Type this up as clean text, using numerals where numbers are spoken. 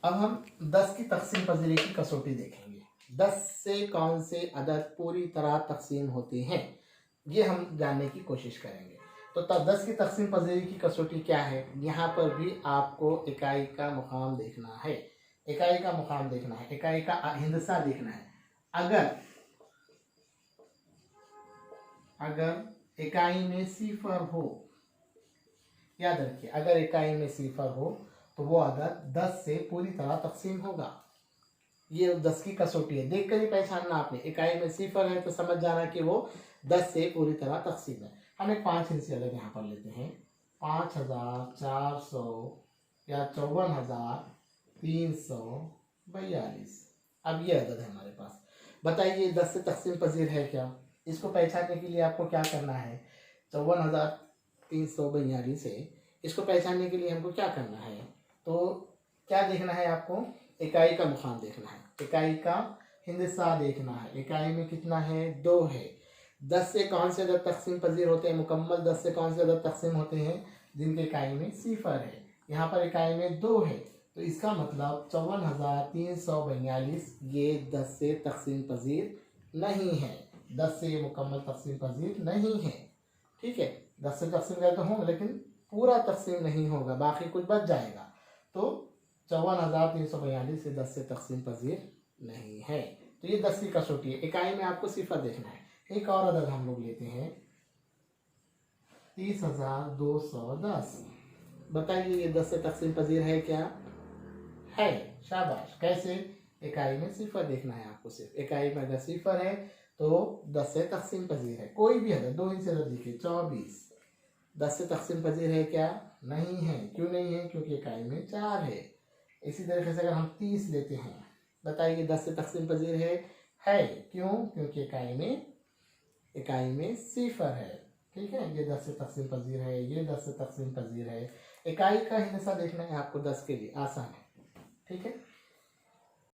अब हम 10 की तकसीम पजीरी की कसौटी देखेंगे। 10 से कौन से अदद पूरी तरह तकसीम होते हैं, ये हम जानने की कोशिश करेंगे। तो तब 10 की तकसीम पजीरी की कसौटी क्या है, यहाँ पर भी आपको इकाई का मुकाम देखना है। इकाई का मुकाम देखना है, इकाई का हिंदसा देखना है। अगर इकाई में सिफर हो, याद रखिए, अगर इकाई में सिफर हो तो वो अदद 10 से पूरी तरह तकसीम होगा। ये 10 की कसौटी है, देख कर ही पहचानना आपने। इकाई में सिफर है तो समझ जाना कि वो 10 से पूरी तरह तकसीम है। हम एक 5 हिस्से अलग यहाँ पर लेते हैं। 5400 या 54,342। अब ये अदद है हमारे पास। बताइए 10 से तकसीम पजीर है क्या? इसको पहचानने के लिए आपको क्या करना है? 54,342 है, इसको पहचानने के लिए हमको क्या करना है? तो क्या देखना है आपको? इकाई का मुकाम देखना है, इकाई का हिंदसा देखना है। इकाई में कितना है? 2 है। 10 से कौन से अदद तकसीम पजीर होते हैं? मुकम्मल 10 से कौन से अदद तकसीम होते हैं? जिनके इकाई में सिफर है। यहाँ पर इकाई में 2 है, तो इसका मतलब 54,342 ये 10 से तकसीम पजीर नहीं है। 10 से ये मुकम्मल तकसीम पजीर नहीं है। ठीक है, 10 से तकसीम कर तो होंगे लेकिन पूरा तकसीम नहीं होगा, बाकी कुछ बच जाएगा। तो 54,342 से 10 से तकसीम पजीर नहीं है। तो ये 10 की कसौटी है। इकाई में आपको सिफर देखना है। एक और अदद हम लोग लेते हैं 30,210। बताइए ये 10 से तकसीम पजीर है क्या? है। शाबाश। कैसे? इकाई में सिफर देखना है आपको। सिर्फ इकाई में अगर सिफर है तो 10 से तकसीम पजीर है। कोई भी अदद, 2 हिस्से अदद लिखिए। 24 10 से तकसीम पजीर है क्या? नहीं है। क्यों नहीं है? क्योंकि इकाई में 4 है। इसी तरीके से अगर हम 30 लेते हैं, बताइए 10 से तकसीम पजीर है। क्यों? क्योंकि इकाई में सिफर है। ठीक है, ये 10 से तकसीम पजीर है, ये 10 से तकसीम पजीर है। इकाई का हिस्सा देखना है आपको 10 के लिए, आसान है। ठीक है।